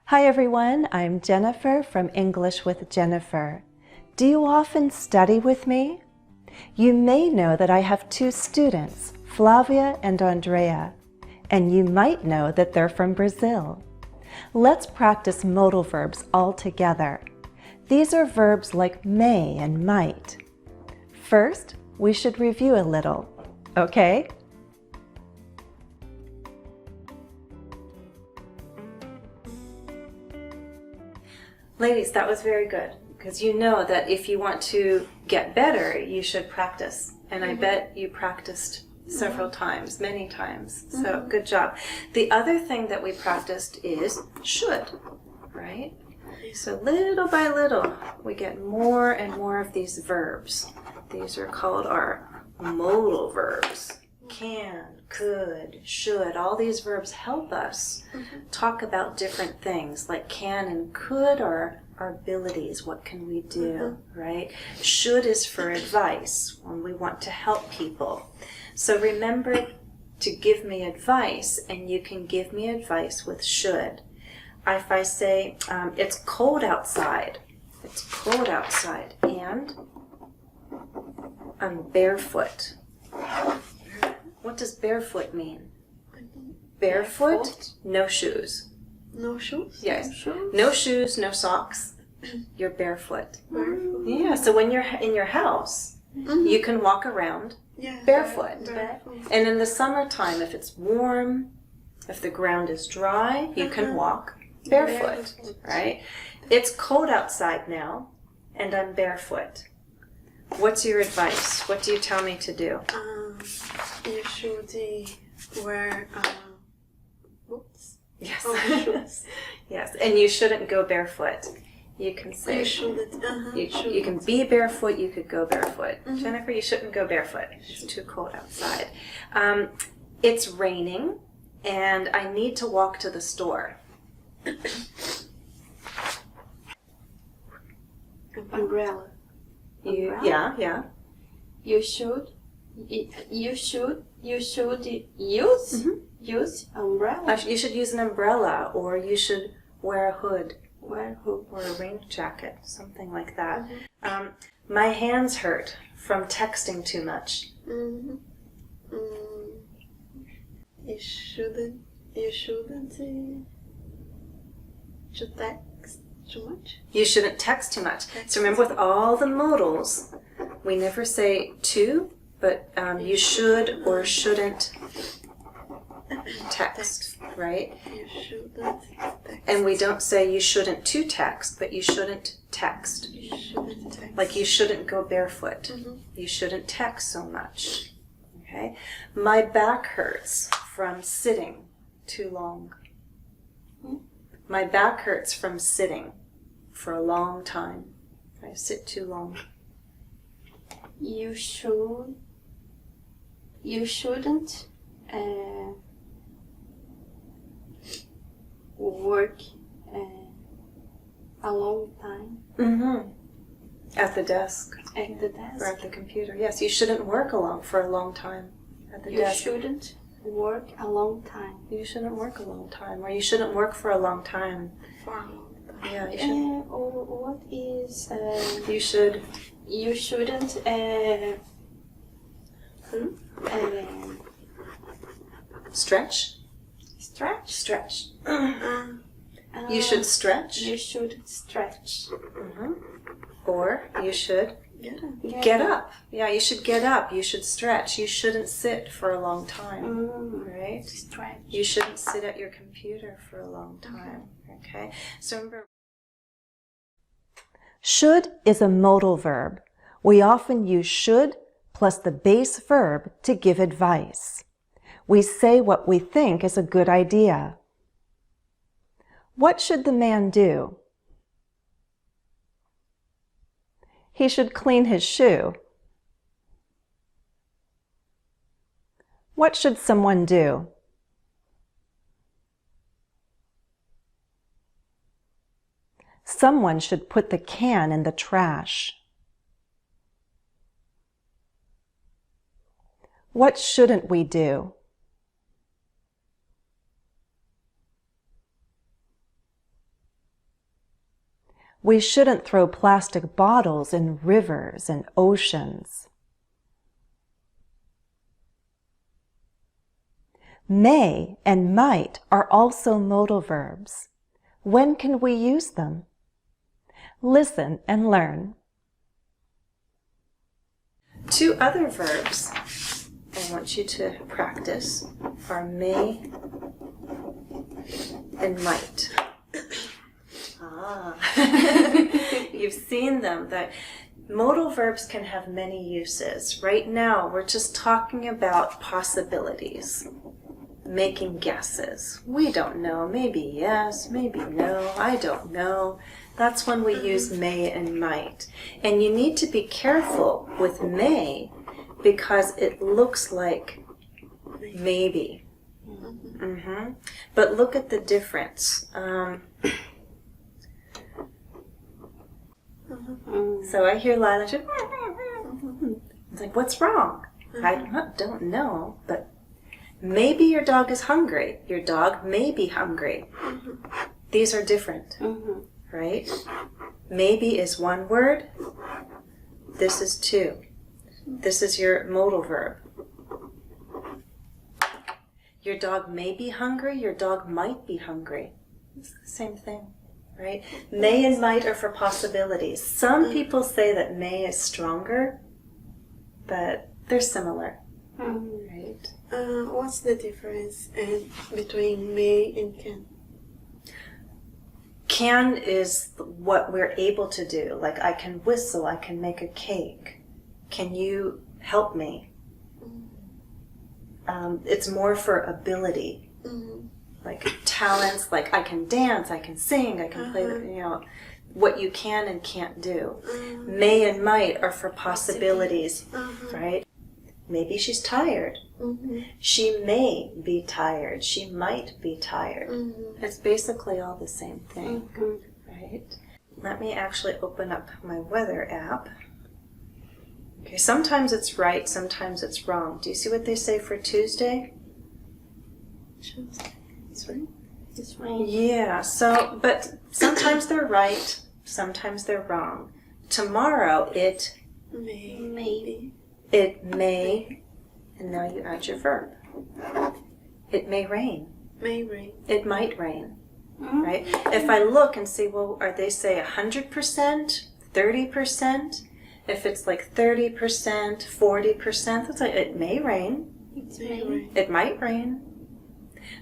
Hi everyone, I'm Jennifer from English with Jennifer. Do you often study with me? You may know that I have two students, Flavia and Andreia, and you might know that they're from Brazil. Let's practice modal verbs all together. These are verbs like may and might. First, we should review a little, okay? Ladies, that was very good, because you know that if you want to get better, you should practice. And I bet you practiced several times, many times. So good job. The other thing that we practiced is should, right? So little by little, we get more and more of these verbs. These are called our modal verbs. Can, could, should, all these verbs help us talk about different things, like can and could are our abilities, what can we do, right? Should is for advice, when we want to help people. So remember to give me advice, and you can give me advice with should. If I say, it's cold outside, and I'm barefoot. What does barefoot mean? Barefoot, no shoes. No shoes? Yes. No shoes? No shoes, no socks. You're barefoot. Barefoot. Yeah, so when you're in your house, you can walk around barefoot. And in the summertime, if it's warm, if the ground is dry, you can walk barefoot, right? It's cold outside now, and I'm barefoot. What's your advice? What do you tell me to do? You should wear boots. Yes. Shoes. Yes, and you shouldn't go barefoot. You can say You shouldn't. you can be barefoot. You could go barefoot. Jennifer, you shouldn't go barefoot. It's too cold outside. It's raining, and I need to walk to the store. Umbrella. Yeah. You should use umbrella. You should use an umbrella, or you should wear a hood. Wear hood. Or a rain jacket, something like that. My hands hurt from texting too much. You shouldn't to text too much. You shouldn't text too much. So remember, with all the modals, we never say to, but you should or shouldn't text, right? You shouldn't text. And we don't say you shouldn't to text, but you shouldn't text. You shouldn't text. Like you shouldn't go barefoot. You shouldn't text so much. Okay? My back hurts from sitting too long. My back hurts from sitting for a long time. I sit too long. You shouldn't work a long time At the desk. at the desk. Or at the computer. Yes, you shouldn't work for a long time at the You desk. shouldn't work a long time. You shouldn't work a long time, or you shouldn't work for a long time. For a long time. Yeah, you shouldn't. Or what is You should. you shouldn't Stretch. stretch. Stretch. You should stretch. You should stretch. Or you should get up. Yeah, you should get up. You should stretch. You shouldn't sit for a long time. Right? Stretch. You shouldn't sit at your computer for a long time. Okay? So remember, should is a modal verb. We often use should plus the base verb to give advice. We say what we think is a good idea. What should the man do? He should clean his shoe. What should someone do? Someone should put the can in the trash. What shouldn't we do? We shouldn't throw plastic bottles in rivers and oceans. May and might are also modal verbs. When can we use them? Listen and learn. 2 other verbs I want you to practice are may and might. You've seen them. That modal verbs can have many uses. Right now, we're just talking about possibilities, making guesses. We don't know. Maybe yes, maybe no. I don't know. That's when we use may and might. And you need to be careful with may because it looks like maybe. Mm-hmm. But look at the difference. So I hear Lila, it's like, what's wrong? I don't know, but maybe your dog is hungry. Your dog may be hungry. These are different, right? Maybe is one word. This is 2. This is your modal verb. Your dog may be hungry. Your dog might be hungry. It's the same thing. Right? May and might are for possibilities. Some people say that may is stronger, but they're similar. Right? What's the difference between may and can? Can is what we're able to do. Like I can whistle, I can make a cake. Can you help me? It's more for ability. Like talents, like I can dance, I can sing, I can play, what you can and can't do. May and might are for possibilities, right? Maybe she's tired. She may be tired. She might be tired. It's basically all the same thing, right? Let me actually open up my weather app. Okay, sometimes it's right, sometimes it's wrong. Do you see what they say for Tuesday? Tuesday. It's rain. Yeah, but sometimes they're right, sometimes they're wrong. Tomorrow it Maybe. It may, and now you add your verb. It may rain. May rain. It might rain, right? If I look and see, well, are they say 100%, 30%? If it's like 30%, 40%, that's like, it may rain. It's May rain. rain. It might rain.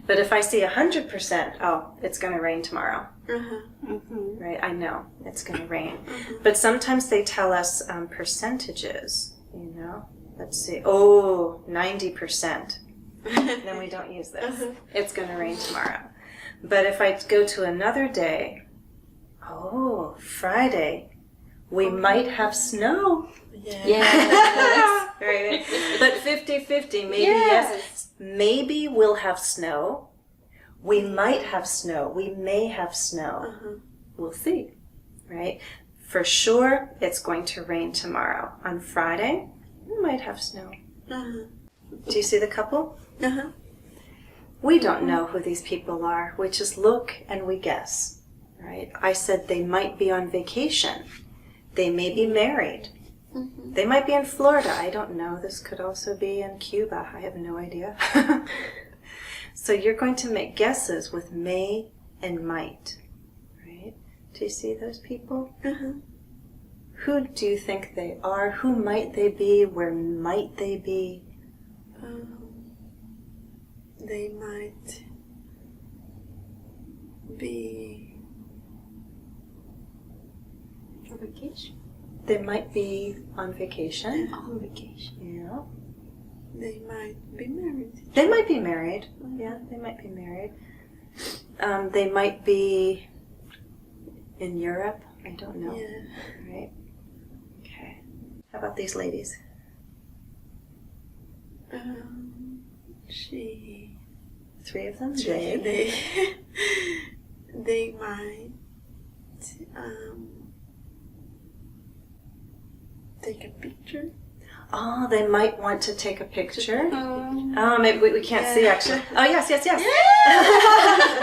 But if I see 100%, oh, it's going to rain tomorrow. Right? I know it's going to rain. But sometimes they tell us percentages, Let's see. Oh, 90%. Then we don't use this. It's going to rain tomorrow. But if I go to another day, oh, Friday, we might have snow. Yes. Right? But 50-50, maybe yes. Maybe we'll have snow. We might have snow. We may have snow. We'll see, right? For sure, it's going to rain tomorrow. On Friday, we might have snow. Do you see the couple? We don't know who these people are. We just look and we guess, right? I said they might be on vacation. They may be married. They might be in Florida. I don't know. This could also be in Cuba. I have no idea. So you're going to make guesses with may and might, right? Do you see those people? Who do you think they are? Who might they be? Where might they be? They might be On vacation. They might be on vacation. On vacation. Yeah. They might be married. They might be married. Yeah, they might be married. They might be in Europe. I don't know. Yeah. Right? Okay. How about these ladies? She. 3 of them? They. They might. Take a picture. Oh, they might want to take a picture. Oh, maybe we can't see actually. Oh, yes.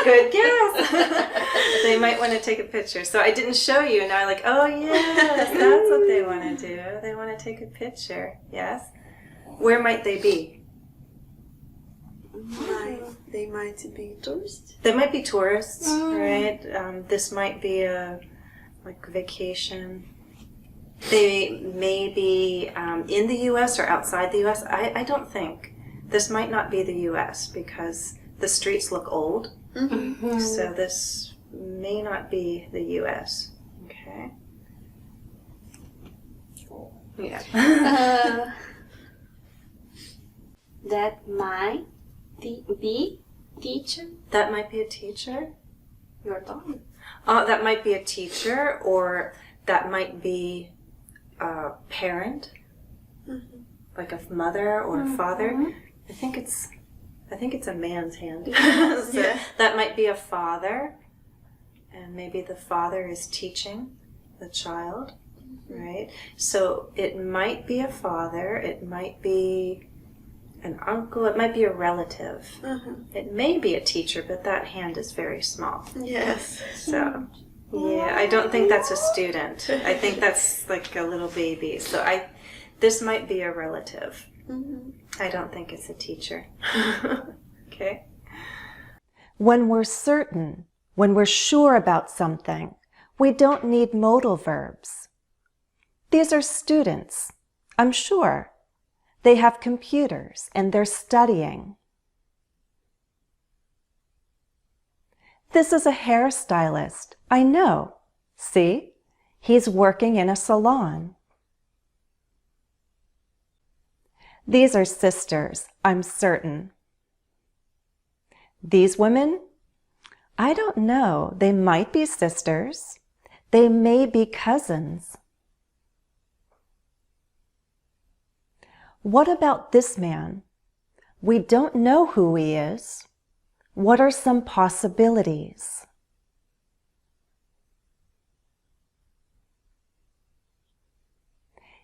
Good guess. They might want to take a picture. So I didn't show you, and now I'm like, oh yes, that's what they want to do. They want to take a picture. Yes. Where might they be? They might be tourists. They might be tourists, right? This might be a vacation. They may be in the U.S. or outside the U.S. I don't think. This might not be the U.S. because the streets look old. So this may not be the U.S. Okay. Yeah. That might be teacher. That might be a teacher. Your dog. That might be a teacher, or that might be a parent, like a mother or a father. I think it's a man's hand. So that might be a father, and maybe the father is teaching the child, right? So it might be a father, it might be an uncle, it might be a relative. It may be a teacher, but that hand is very small. Yes. So, yeah, I don't think that's a student. I think that's like a little baby. So this might be a relative. I don't think it's a teacher. Okay. When we're certain, when we're sure about something, we don't need modal verbs. These are students, I'm sure. They have computers and they're studying. This is a hairstylist, I know. See, he's working in a salon. These are sisters, I'm certain. These women? I don't know. They might be sisters. They may be cousins. What about this man? We don't know who he is. What are some possibilities?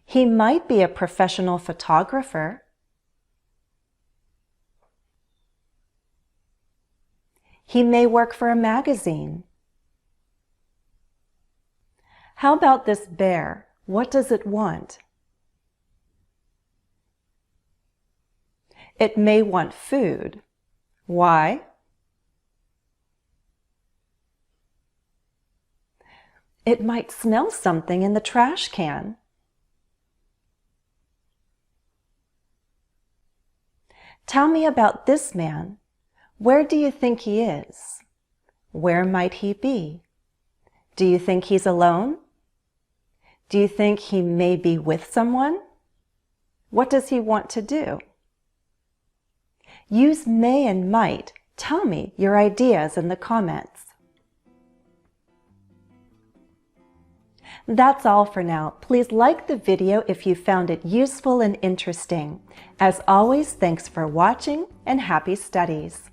He might be a professional photographer. He may work for a magazine. How about this bear? What does it want? It may want food. Why? It might smell something in the trash can. Tell me about this man. Where do you think he is? Where might he be? Do you think he's alone? Do you think he may be with someone? What does he want to do? Use may and might. Tell me your ideas in the comments. That's all for now. Please like the video if you found it useful and interesting. As always, thanks for watching and happy studies.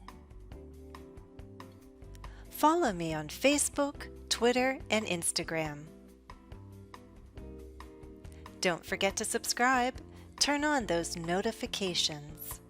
Follow me on Facebook, Twitter, and Instagram. Don't forget to subscribe. Turn on those notifications.